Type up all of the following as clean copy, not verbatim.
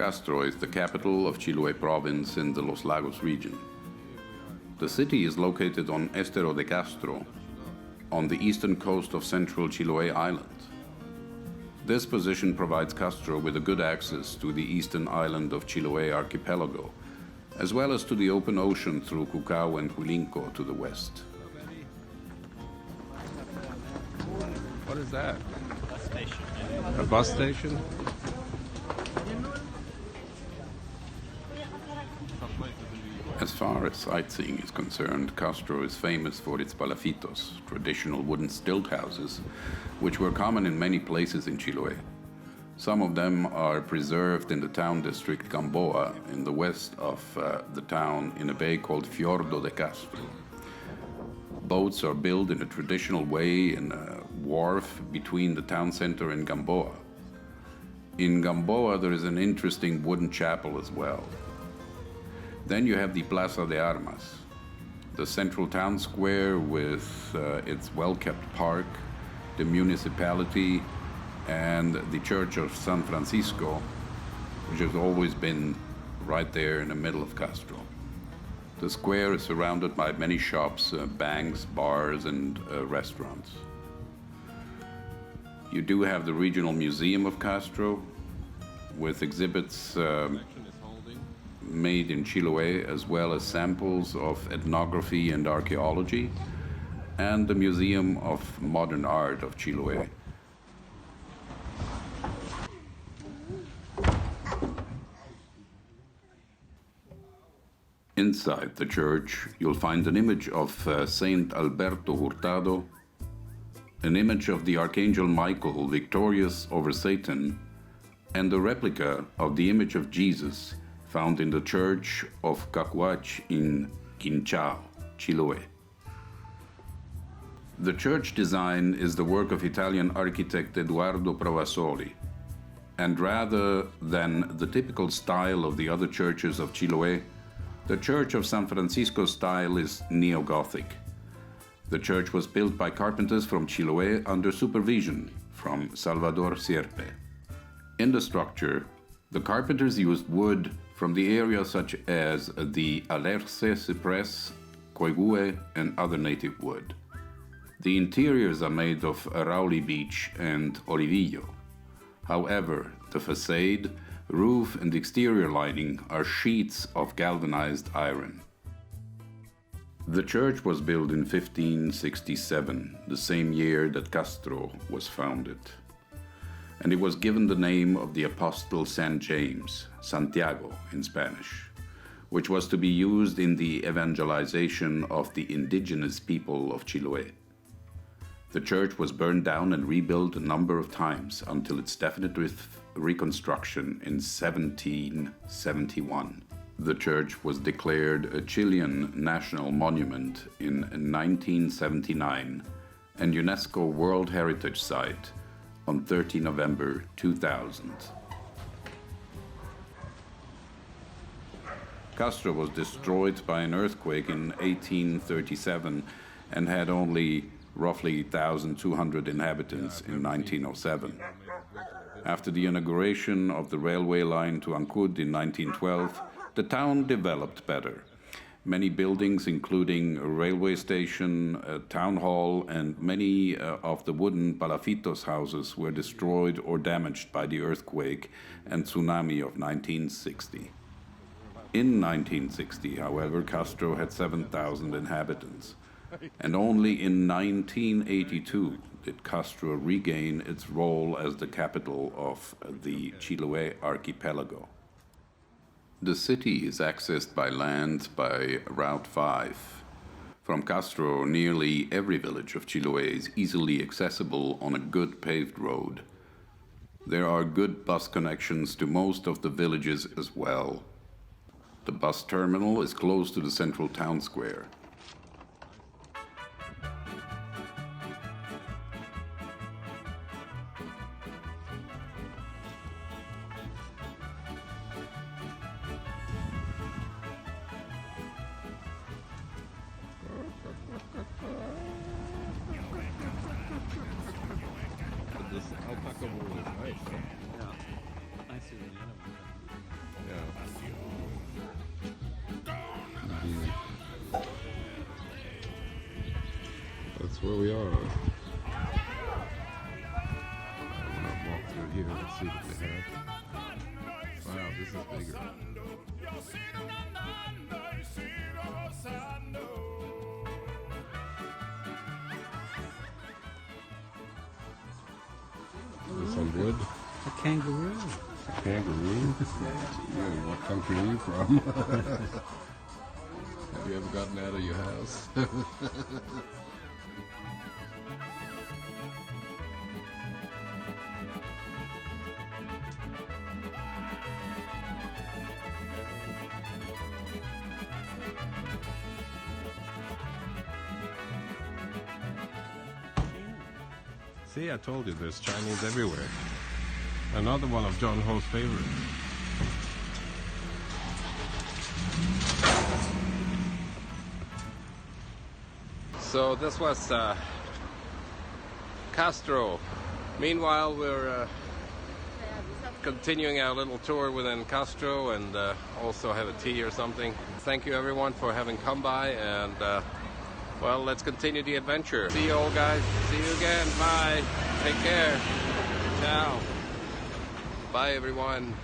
Castro is the capital of Chiloé province in the Los Lagos region. The city is located on Estero de Castro, on the eastern coast of central Chiloé Island. This position provides Castro with a good access to the eastern island of Chiloé archipelago, as well as to the open ocean through Cucao and Huilinco to the west. What is that? Bus station. A bus station? As far as sightseeing is concerned, Castro is famous for its palafitos, traditional wooden stilt houses, which were common in many places in Chiloé. Some of them are preserved in the town district Gamboa, in the west of the town, in a bay called Fiordo de Castro. Boats are built in a traditional way in a wharf between the town center and Gamboa. In Gamboa, there is an interesting wooden chapel as well. Then you have the Plaza de Armas, the central town square with its well-kept park, the municipality, and the Church of San Francisco, which has always been right there in the middle of Castro. The square is surrounded by many shops, banks, bars, and restaurants. You do have the Regional Museum of Castro, with exhibits made in Chiloé, as well as samples of ethnography and archaeology, and the Museum of Modern Art of Chiloé. Inside the church, you'll find an image of Saint Alberto Hurtado, an image of the Archangel Michael victorious over Satan, and a replica of the image of Jesus found in the church of Cacuach in Quinchao, Chiloé. The church design is the work of Italian architect Eduardo Provasoli, and rather than the typical style of the other churches of Chiloé, the Church of San Francisco style is neo-Gothic. The church was built by carpenters from Chiloé under supervision from Salvador Sierpe. In the structure, the carpenters used wood from the area such as the Alerce cypress, coigue, and other native wood. The interiors are made of arauli beech and olivillo. However, the facade, roof, and exterior lining are sheets of galvanized iron. The church was built in 1567, the same year that Castro was founded, and it was given the name of the Apostle Saint James, Santiago in Spanish, which was to be used in the evangelization of the indigenous people of Chiloé. The church was burned down and rebuilt a number of times until its definitive reconstruction in 1771. The church was declared a Chilean national monument in 1979 and UNESCO World Heritage Site on 30 November 2000. Castro was destroyed by an earthquake in 1837 and had only roughly 1,200 inhabitants in 1907. After the inauguration of the railway line to Ancud in 1912, the town developed better. Many buildings, including a railway station, a town hall, and many of the wooden palafitos houses were destroyed or damaged by the earthquake and tsunami of 1960. In 1960, however, Castro had 7,000 inhabitants, and only in 1982 did Castro regain its role as the capital of the Chiloé archipelago. The city is accessed by land by Route 5. From Castro, nearly every village of Chiloé is easily accessible on a good paved road. There are good bus connections to most of the villages as well. The bus terminal is close to the central town square. This alpaca wool is nice. Yeah. I see the other one. Indeed. That's where we are. I'm gonna walk through here and see what they have. Wow, this is bigger. Is this some wood? A kangaroo. A kangaroo? Yeah, what country are you from? Have you ever gotten out of your house? See, I told you there's Chinese everywhere. Another one of John Ho's favorites. So this was Castro. Meanwhile, we're continuing our little tour within Castro and also have a tea or something. Thank you everyone for having come by, and well, let's continue the adventure. See you all guys. See you again. Bye. Take care. Ciao. Bye everyone.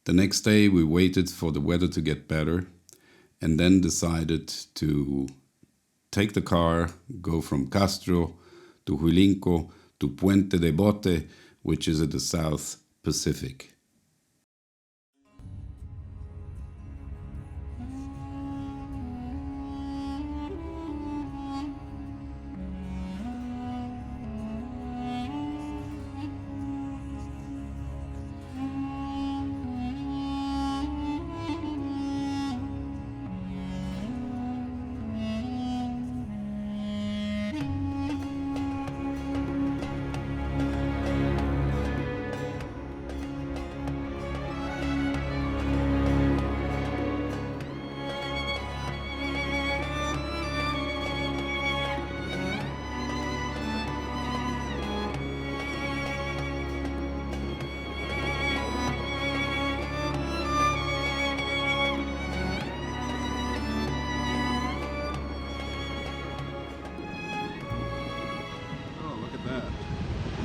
The next day we waited for the weather to get better and then decided to take the car, go from Castro to Huilinco to Puente de Bote, which is at the South Pacific.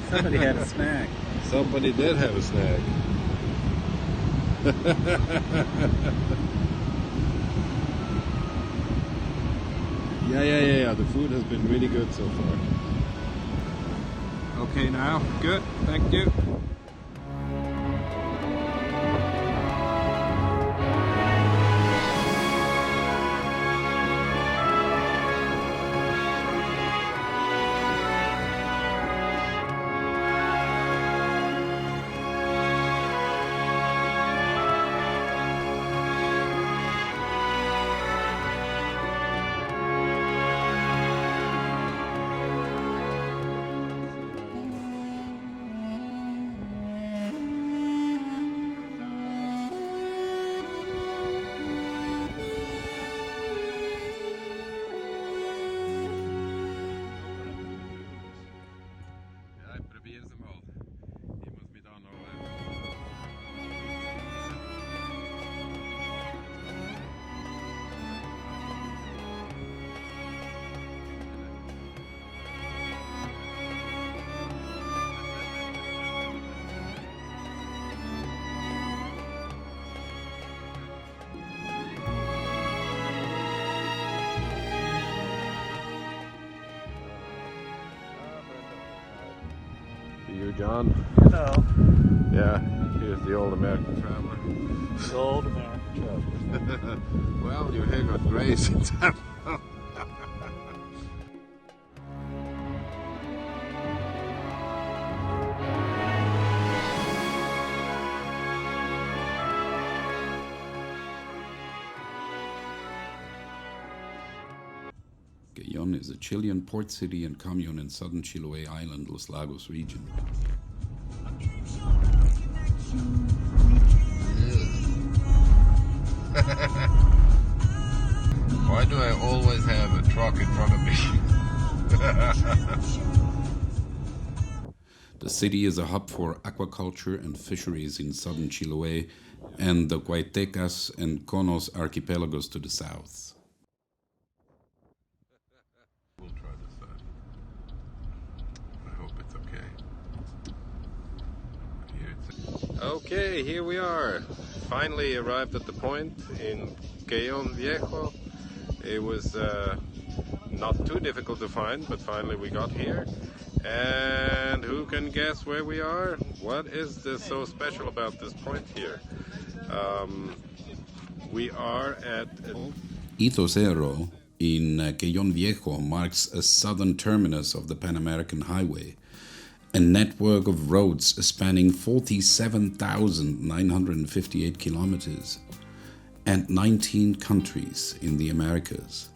Somebody had a snack. Somebody did have a snack. Yeah. The food has been really good so far. Okay, now, good. Thank you. You, John? Hello. Yeah, here's the old American traveler. The old American traveler. Well, your hair got gray since then. Cayon is a Chilean port city and commune in southern Chiloé Island, Los Lagos region. Why do I always have a truck in front of me? The city is a hub for aquaculture and fisheries in southern Chiloé and the Guaytecas and Conos archipelagos to the south. We'll try this side. I hope it's okay. Okay, here we are. Finally arrived at the point in Cayon Viejo. It was not too difficult to find, but finally we got here. And who can guess where we are? What is this so special about this point here? We are at Cerro in Cayon Viejo marks a southern terminus of the Pan American Highway, a network of roads spanning 47,958 kilometers and 19 countries in the Americas.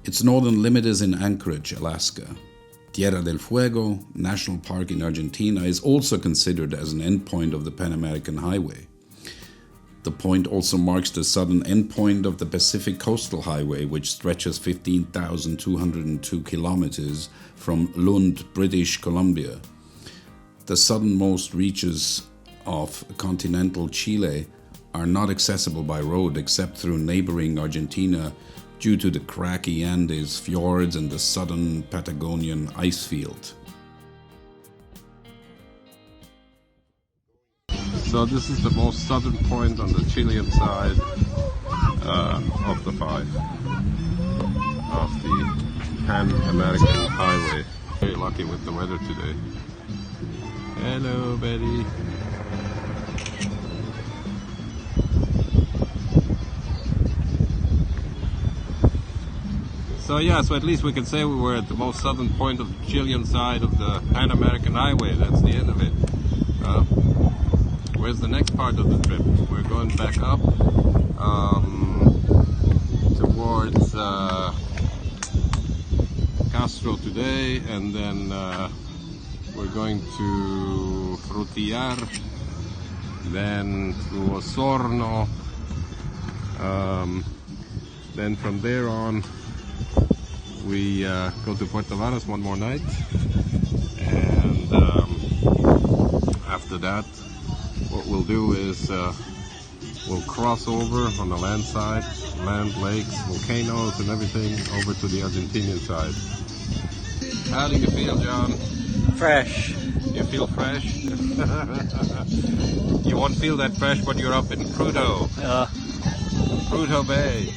Its northern limit is in Anchorage, Alaska. Tierra del Fuego National Park in Argentina is also considered as an endpoint of the Pan American Highway. The point also marks the southern endpoint of the Pacific Coastal Highway, which stretches 15,202 kilometers from Lund, British Columbia. The southernmost reaches of continental Chile are not accessible by road except through neighboring Argentina due to the craggy Andes fjords and the southern Patagonian ice field. So this is the most southern point on the Chilean side of the five of the Pan American Highway. Very lucky with the weather today. Hello, Betty. So yeah, so at least we can say we were at the most southern point of the Chilean side of the Pan American Highway. That's the end of it. Where's the next part of the trip? We're going back up towards Castro today, and then we're going to Frutillar, then to Osorno, then from there on we go to Puerto Varas one more night, and after that what we'll do is we'll cross over on the land side, land, lakes, volcanoes and everything over to the Argentinian side. How do you feel, John? Fresh. You feel fresh? You won't feel that fresh when you're up in Prudhoe. Prudhoe Bay.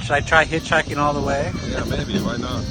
Should I try hitchhiking all the way? Yeah, maybe, why not?